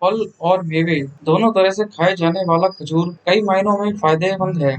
फल और मेवे दोनों तरह से खाए जाने वाला खजूर कई मायनों में फायदेमंद है।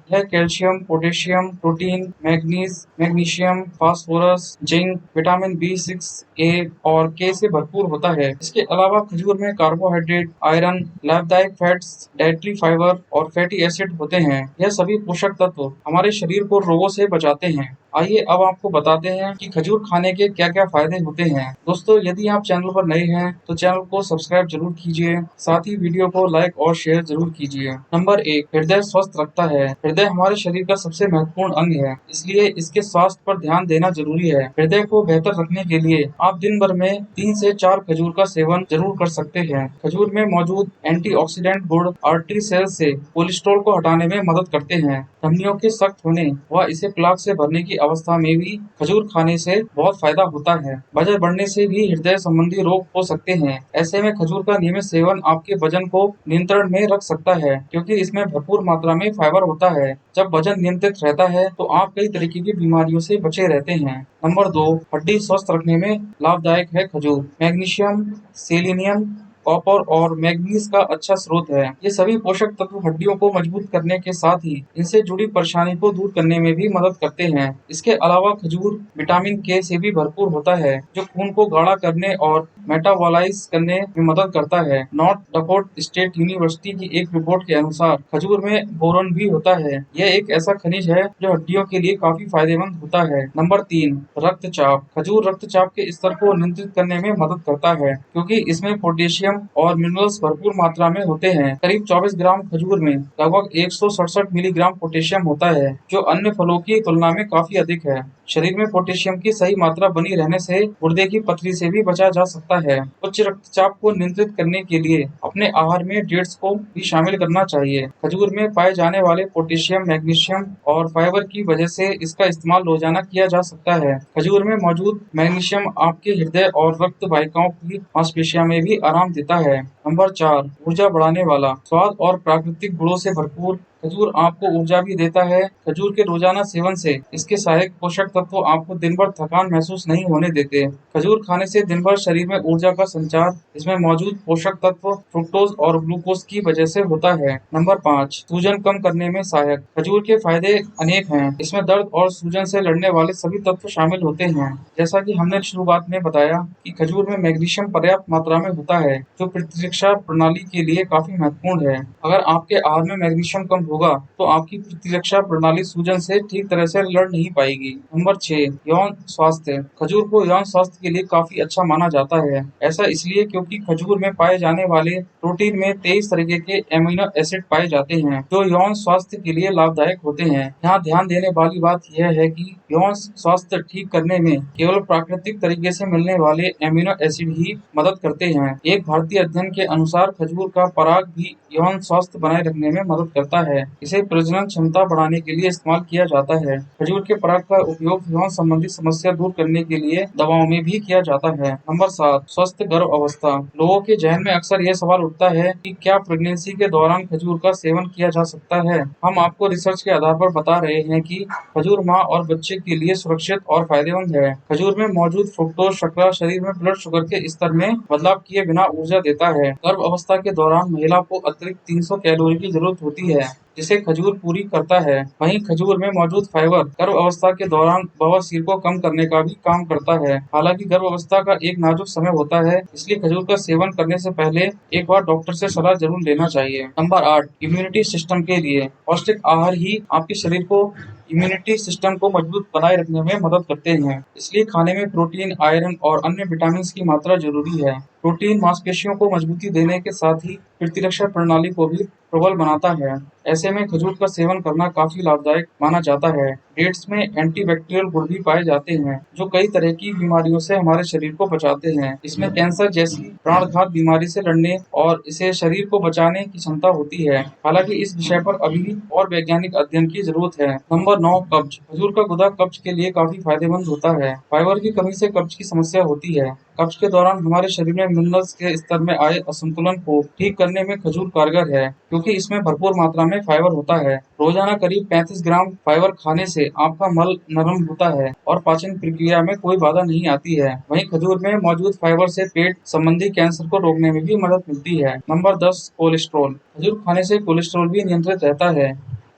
यह calcium, potassium, protein, magnesium, phosphorus, zinc, vitamin B6, ए और के से भरपूर होता है। इसके अलावा खजूर में कार्बोहाइड्रेट, आयरन, लाभदायक फैट्स, डाइटरी फाइबर और फैटी एसिड होते हैं। यह सभी पोषक तत्व हमारे शरीर को रोगों से बचाते हैं। आइए अब आपको बताते हैं कि खजूर खाने के क्या-क्या फायदे होते हैं। दोस्तों, यदि आप चैनल पर नए हैं तो चैनल को सब्सक्राइब जरूर कीजिए, साथ ही वीडियो को लाइक और शेयर जरूर कीजिए। नंबर 1, हृदय स्वस्थ रखता है। हृदय हमारे शरीर का सबसे महत्वपूर्ण अंग है, इसलिए इसके स्वास्थ्य पर ध्यान देना जरूरी है। हृदय को बेहतर रखने के लिए आप दिन भर में 3 से 4 खजूर का सेवन जरूर कर सकते हैं। खजूर में मौजूद एंटीऑक्सीडेंट गुण आर्टरी सेल से कोलेस्ट्रॉल को हटाने में मदद करते हैं। धमनियों के सख्त होने व इसे प्लाक से भरने की अवस्था में भी खजूर खाने से बहुत फायदा होता है। वजन बढ़ने से भी हृदय संबंधी रोग हो सकते हैं। ऐसे में खजूर का नियमित सेवन आपके वजन को नियंत्रण में रख सकता है, क्योंकि इसमें भरपूर मात्रा में फाइबर होता है। जब वजन नियंत्रित रहता है तो आप कई तरीके की बीमारियों से बचे रहते हैं। नंबर 2, हड्डी स्वस्थ रखने में लाभदायक है खजूर। मैग्नीशियम, सेलेनियम, कॉपर और मैग्नीज का अच्छा स्रोत है। ये सभी पोषक तत्व हड्डियों को मजबूत करने के साथ ही इनसे जुड़ी परेशानी को दूर करने में भी मदद करते हैं। इसके अलावा खजूर विटामिन के से भी भरपूर होता है, जो खून को गाढ़ा करने और मेटाबॉलाइज करने में मदद करता है। नॉर्थ डकोटा स्टेट यूनिवर्सिटी की एक रिपोर्ट के अनुसार खजूर में बोरॉन भी होता है। यह एक ऐसा खनिज है जो हड्डियों के लिए काफी फायदेमंद होता है। नंबर 3, रक्तचाप। खजूर रक्तचाप के स्तर को नियंत्रित करने में मदद करता है, क्योंकि इसमें पोटेशियम और मिनरल्स भरपूर मात्रा में होते हैं। करीब 24 ग्राम खजूर में लगभग 167 मिलीग्राम पोटेशियम होता है, जो अन्य फलों की तुलना में काफी अधिक है। शरीर में पोटेशियम की सही मात्रा बनी रहने से गुर्दे की पथरी से भी बचा जा सकता है। उच्च रक्तचाप को नियंत्रित करने के लिए अपने आहार में डेट्स को भी शामिल करना चाहिए। खजूर में पाए जाने वाले पोटेशियम, मैग्नीशियम और फाइबर की वजह से इसका इस्तेमाल रोजाना किया जा सकता है। खजूर में मौजूद मैग्नीशियम आपके हृदय और रक्त वाहिकाओं की मांसपेशियों में भी आराम देता है। नंबर 4, ऊर्जा बढ़ाने वाला। स्वाद और प्राकृतिक गुणों से भरपूर खजूर आपको ऊर्जा भी देता है। खजूर के रोजाना सेवन से इसके सहायक पोषक तत्व आपको दिन भर थकान महसूस नहीं होने देते। खजूर खाने से दिन भर शरीर में ऊर्जा का संचार इसमें मौजूद पोषक तत्व फ्रुक्टोज और ग्लूकोज की वजह से होता है। नंबर 5, सूजन कम करने में सहायक। खजूर के फायदे अनेक हैं। इसमें दर्द और सूजन से लड़ने वाले सभी तत्व शामिल होते हैं। जैसा कि हमने शुरुआत में बताया कि खजूर में मैग्नीशियम पर्याप्त मात्रा में होता है, जो प्रतिरक्षा प्रणाली के लिए काफी महत्वपूर्ण है। अगर आपके आहार में मैग्नीशियम कम होगा तो आपकी प्रतिरक्षा प्रणाली सूजन से ठीक तरह से लड़ नहीं पाएगी। नंबर 6, यौन स्वास्थ्य। खजूर को यौन स्वास्थ्य के लिए काफी अच्छा माना जाता है। ऐसा इसलिए क्योंकि खजूर में पाए जाने वाले प्रोटीन में 23 तरीके के एमिनो एसिड पाए जाते हैं, जो यौन स्वास्थ्य के लिए लाभदायक होते हैं। यहाँ ध्यान देने वाली बात यह है कि यौन स्वास्थ्य ठीक करने में केवल प्राकृतिक तरीके से मिलने वाले एमिनो एसिड ही मदद करते हैं। एक भारतीय अध्ययन के अनुसार खजूर का पराग भी यौन स्वास्थ्य बनाए रखने में मदद करता है। इसे प्रजनन क्षमता बढ़ाने के लिए इस्तेमाल किया जाता है। खजूर के पराग का उपयोग यौन संबंधी समस्या दूर करने के लिए दवाओं में भी किया जाता है। नंबर 7, स्वस्थ गर्भ अवस्था। लोगों के जहन में अक्सर यह सवाल उठता है कि क्या प्रेगनेंसी के दौरान खजूर का सेवन किया जा सकता है। हम आपको रिसर्च के आधार पर बता रहे हैं कि खजूर माँ और बच्चे के लिए सुरक्षित और फायदेमंद है। खजूर में मौजूद फ्रुक्टोज शर्करा शरीर में ब्लड शुगर के स्तर में बदलाव किए बिना ऊर्जा देता है। गर्भ अवस्था के दौरान महिला को अतिरिक्त 300 कैलोरी की जरूरत होती है, जिसे खजूर पूरी करता है। वहीं खजूर में मौजूद फाइबर गर्भ अवस्था के दौरान बवासीर को कम करने का भी काम करता है। हालांकि गर्भ अवस्था का एक नाजुक समय होता है, इसलिए खजूर का सेवन करने से पहले एक बार डॉक्टर से सलाह जरूर लेना चाहिए। नंबर 8, इम्यूनिटी सिस्टम के लिए। पौष्टिक आहार ही आपके शरीर को इम्यूनिटी सिस्टम को मजबूत बनाए रखने में मदद करते हैं। इसलिए खाने में प्रोटीन, आयरन और अन्य विटामिन की मात्रा जरूरी है। प्रोटीन मांसपेशियों को मजबूती देने के साथ ही प्रतिरक्षा प्रणाली को भी प्रबल बनाता है। ऐसे में खजूर का सेवन करना काफी लाभदायक माना जाता है। डेट्स में एंटीबैक्टीरियल गुण भी पाए जाते हैं, जो कई तरह की बीमारियों से हमारे शरीर को बचाते हैं। इसमें कैंसर जैसी प्राणघात बीमारी से लड़ने और इसे शरीर को बचाने की क्षमता होती है। हालांकि इस विषय पर अभी और वैज्ञानिक अध्ययन की जरूरत है। नंबर 9, कब्ज। खजूर का गुदा कब्ज के लिए काफी फायदेमंद होता है। फाइबर की कमी से कब्ज की समस्या होती है। कब्ज के दौरान हमारे शरीर में मिनरल्स के स्तर में आए असंतुलन को ठीक करने में खजूर कारगर है, क्योंकि इसमें भरपूर मात्रा में फाइबर होता है। रोजाना करीब 35 ग्राम फाइबर खाने से आपका मल नरम होता है और पाचन प्रक्रिया में कोई बाधा नहीं आती है। वहीं खजूर में मौजूद फाइबर से पेट संबंधी कैंसर को रोकने में भी मदद मिलती है। Number 10, cholesterol. खजूर खाने से कोलेस्ट्रॉल भी नियंत्रित रहता है।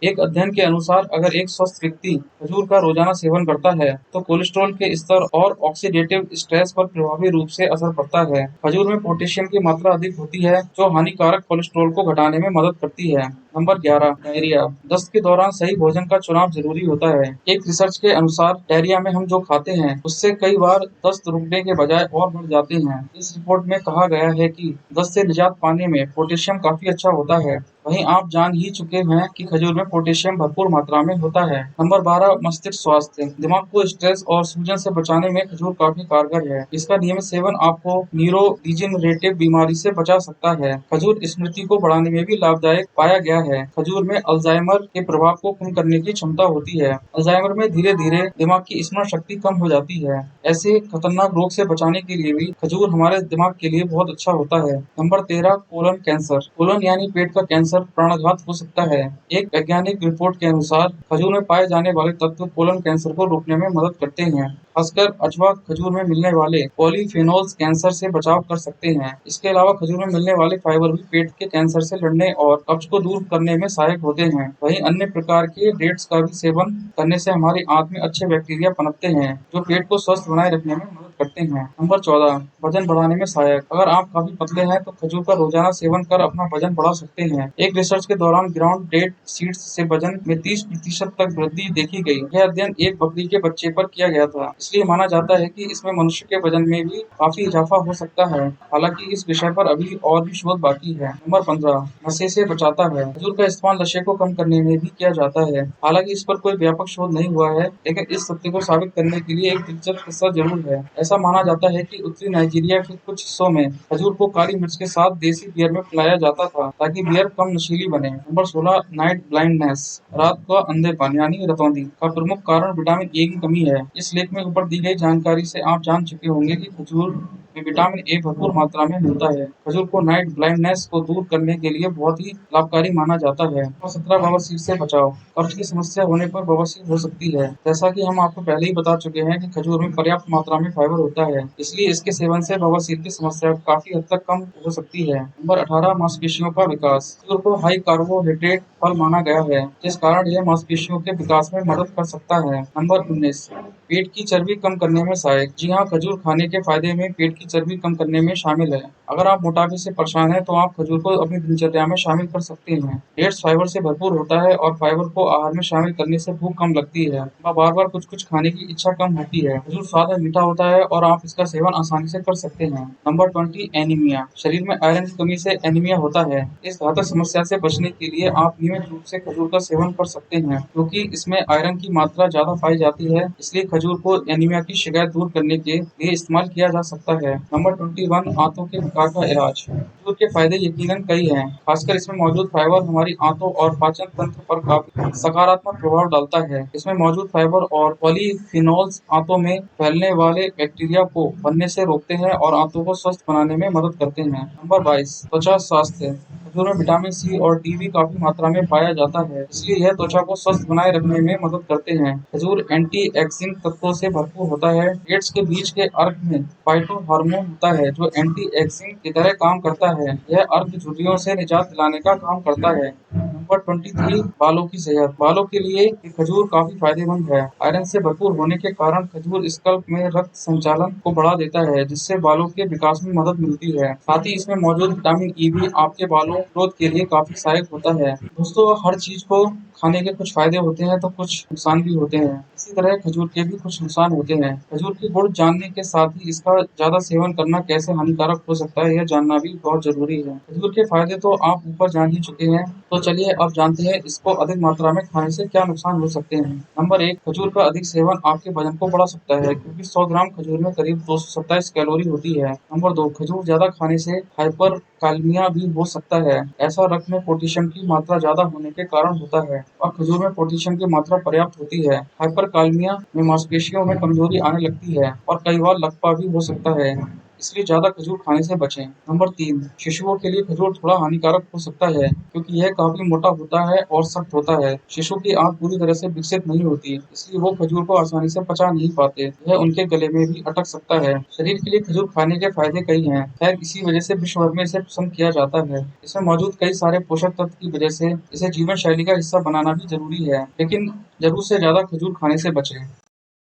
एक अध्ययन के अनुसार अगर एक स्वस्थ व्यक्ति खजूर का रोजाना सेवन करता है तो कोलेस्ट्रॉल के स्तर और ऑक्सीडेटिव स्ट्रेस पर प्रभावी रूप से असर पड़ता है। खजूर में पोटेशियम की मात्रा अधिक होती है, जो हानिकारक कोलेस्ट्रॉल को घटाने में मदद करती है। Number 11, diarrhoea. दस्त के दौरान सही भोजन का चुनाव जरूरी होता है। एक रिसर्च के अनुसार डायरिया में हम जो खाते हैं उससे कई बार दस्त रुकने के बजाय और बढ़ जाते हैं। इस रिपोर्ट में कहा गया है कि दस्त से निजात पाने में पोटेशियम काफी अच्छा होता है। वहीं आप जान ही चुके हैं कि खजूर में पोटेशियम भरपूर मात्रा में होता है। नंबर 12, मस्तिष्क स्वास्थ्य। दिमाग को स्ट्रेस और सूजन से बचाने में खजूर काफी कारगर है। इसका नियमित सेवन आपको न्यूरोडिजेनरेटिव बीमारी से बचा सकता है। खजूर स्मृति को बढ़ाने में भी लाभदायक पाया गया है। खजूर में अल्जाइमर के प्रभाव को कम करने की क्षमता होती है। अल्जाइमर में धीरे धीरे दिमाग की स्मरण शक्ति कम हो जाती है। ऐसे खतरनाक रोग से बचाने के लिए भी खजूर हमारे दिमाग के लिए बहुत अच्छा होता है। Number 13, colon cancer. कोलन यानी पेट का कैंसर प्राणघात हो सकता है। एक वैज्ञानिक रिपोर्ट के अनुसार खजूर में पाए जाने वाले तत्व कोलन कैंसर को रोकने में मदद करते हैं। खासकर अजवा खजूर में मिलने वाले पॉलीफेनोल्स कैंसर से बचाव कर सकते हैं। इसके अलावा खजूर में मिलने वाले फाइबर भी पेट के कैंसर से लड़ने और कब्ज को दूर करने में सहायक होते हैं। वहीं अन्य प्रकार के डेट्स का भी सेवन करने से हमारी आंत में अच्छे बैक्टीरिया पनपते हैं, जो पेट को स्वस्थ बनाए रखने में मदद करते हैं। नंबर 14, वजन बढ़ाने में सहायक। अगर आप काफी पतले हैं तो खजूर का रोजाना सेवन कर अपना वजन बढ़ा सकते हैं। एक रिसर्च के दौरान ग्राउंड डेट सीड्स से वजन में 30% तक वृद्धि देखी गई। यह अध्ययन एक बकरी के बच्चे पर किया गया था, इसलिए माना जाता है कि इसमें मनुष्य के वजन में भी काफी इजाफा हो सकता है। हालांकि इस विषय पर अभी और भी शोध बाकी है। नंबर 15, नशे से बचाता है। खजूर का इस्तेमाल नशे को कम करने में भी किया जाता है। हालांकि इस पर कोई व्यापक शोध नहीं हुआ है, लेकिन इस सत्य को साबित करने के लिए एक दिलचस्प किस्सा जरूर है। ऐसा माना जाता है कि उत्तरी नाइजीरिया के कुछ हिस्सों में खजूर को काली मिर्च के साथ देसी बियर में पिलाया जाता था, ताकि बियर कम नशीली बने। Number 16, night blindness. रात का अंधेपन यानी रतौंधी का प्रमुख कारण विटामिन ए की कमी है। इस लेख में ऊपर दी गई जानकारी से आप जान चुके होंगे कि खजूर में विटामिन ए भरपूर मात्रा में मिलता है। खजूर को नाइट ब्लाइंडनेस को दूर करने के लिए बहुत ही लाभकारी माना जाता है। नंबर 17, बवासीर से बचाव। कब्ज की समस्या होने पर बवासीर हो सकती है। जैसा कि हम आपको पहले ही बता चुके हैं कि खजूर में पर्याप्त मात्रा में फाइबर होता है, इसलिए इसके सेवन से बवासीर की समस्या काफी हद तक कम हो सकती है। नंबर 18, मांसपेशियों का विकास। खजूर को हाई कार्बोहाइड्रेट फल माना गया है, जिस कारण यह मांसपेशियों के विकास में मदद कर सकता है। नंबर 19, पेट की चर्बी कम करने में सहायक। जी हाँ, खजूर खाने के फायदे में पेट की चर्बी कम करने में शामिल है। अगर आप मोटापे से परेशान हैं तो आप खजूर को अपनी दिनचर्या में शामिल कर सकते हैं। डेट्स फाइबर से भरपूर होता है और फाइबर को आहार में शामिल करने से भूख कम लगती है व बार बार कुछ कुछ खाने की इच्छा कम होती है। खजूर स्वाद में मीठा होता है और आप इसका सेवन आसानी से कर सकते हैं। Number 20, anaemia. शरीर में आयरन की कमी से एनीमिया होता है। इस घातक समस्या से बचने के लिए आप नियमित रूप से खजूर का सेवन कर सकते हैं, क्योंकि इसमें आयरन की मात्रा ज्यादा पाई जाती है। इसलिए खजूर को एनीमिया की शिकायत दूर करने के लिए इस्तेमाल किया जा सकता है। नंबर 21, आंतों के विकार का इलाज। खजूर के फायदे यकीनन कई हैं। खासकर इसमें मौजूद फाइबर हमारी आंतों और पाचन तंत्र पर काफी सकारात्मक प्रभाव डालता है। इसमें मौजूद फाइबर और पॉलीफिनोल्स आंतों में फैलने वाले बैक्टीरिया को बनने से रोकते हैं और आंतों को स्वस्थ बनाने में मदद करते हैं। नंबर 22, त्वचा स्वास्थ्य। खजूर में विटामिन सी और डी भी काफी मात्रा में पाया जाता है, इसलिए यह त्वचा को स्वस्थ बनाए रखने में मदद करते हैं। खजूर एंटी ऑक्सीडेंट तत्वों से भरपूर होता है। डेट्स के बीच के अर्क में फाइटोहार्मोन होता है, जो एंटी ऑक्सीडेंट की तरह काम करता है। यह अर्क झुर्रियों से निजात दिलाने का काम करता है। नंबर 23, बालों की सेहत। बालों के लिए खजूर काफी फायदेमंद है। आयरन से भरपूर होने के कारण खजूर स्कल्प में रक्त संचालन को बढ़ा देता है, जिससे बालों के विकास में मदद मिलती है। साथ ही इसमें मौजूद विटामिन ई भी आपके बालों ग्रोथ के लिए काफी सहायक होता है। दोस्तों, हर चीज को खाने के कुछ फायदे होते हैं तो कुछ नुकसान भी होते हैं। इसी तरह खजूर के भी कुछ नुकसान होते हैं। खजूर के गुण जानने के साथ ही इसका ज्यादा सेवन करना कैसे हानिकारक हो सकता है, यह जानना भी बहुत जरूरी है। खजूर के फायदे तो आप ऊपर जान ही चुके हैं, तो चलिए अब जानते हैं इसको अधिक मात्रा में खाने से क्या नुकसान हो सकते हैं। नंबर 1, खजूर का अधिक सेवन आपके वजन को बढ़ा सकता है, क्योंकि 100 ग्राम खजूर में करीब 227 कैलोरी होती है। नंबर 2, खजूर ज्यादा खाने से हाइपर कालमिया भी हो सकता है। ऐसा रक्त में पोटेशियम की मात्रा ज्यादा होने के कारण होता है और खजूर में पोटेशियम की मात्रा पर्याप्त होती है। हाइपर कालमिया में मांसपेशियों में कमजोरी आने लगती है और कई बार लकवा भी हो सकता है। इसलिए ज्यादा खजूर खाने से बचें। नंबर 3, शिशुओं के लिए खजूर थोड़ा हानिकारक हो सकता है क्योंकि यह काफी मोटा होता है और सख्त होता है। शिशु की आंत पूरी तरह से विकसित नहीं होती, इसलिए वो खजूर को आसानी से पचा नहीं पाते। यह उनके गले में भी अटक सकता है। शरीर के लिए खजूर खाने के फायदे कई हैं। खैर, इसी वजह से विश्व भर में इसे पसंद किया जाता है। इसमें मौजूद कई सारे पोषक तत्व की वजह से इसे जीवन शैली का हिस्सा बनाना भी जरूरी है, लेकिन जरूरत से ज्यादा खजूर खाने से बचें।